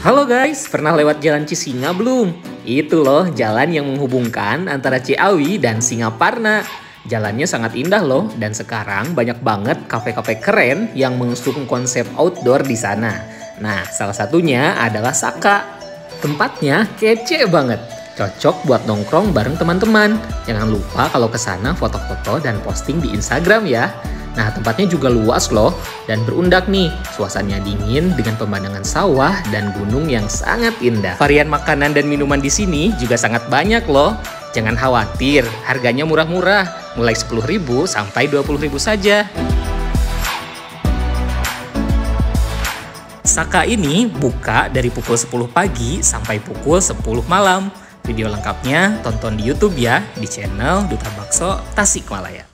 Halo guys, pernah lewat jalan Cisinga belum? Itu loh jalan yang menghubungkan antara Ciawi dan Singaparna. Jalannya sangat indah loh, dan sekarang banyak banget kafe-kafe keren yang mengusung konsep outdoor di sana. Nah, salah satunya adalah Saka. Tempatnya kece banget, cocok buat nongkrong bareng teman-teman. Jangan lupa kalau ke sana foto-foto dan posting di Instagram ya. Nah, tempatnya juga luas loh dan berundak nih. Suasananya dingin dengan pemandangan sawah dan gunung yang sangat indah. Varian makanan dan minuman di sini juga sangat banyak loh. Jangan khawatir, harganya murah-murah, mulai 10.000 sampai 20.000 saja. Saka ini buka dari pukul 10 pagi sampai pukul 10 malam. Video lengkapnya tonton di YouTube ya, di channel Duta Bakso Tasikmalaya.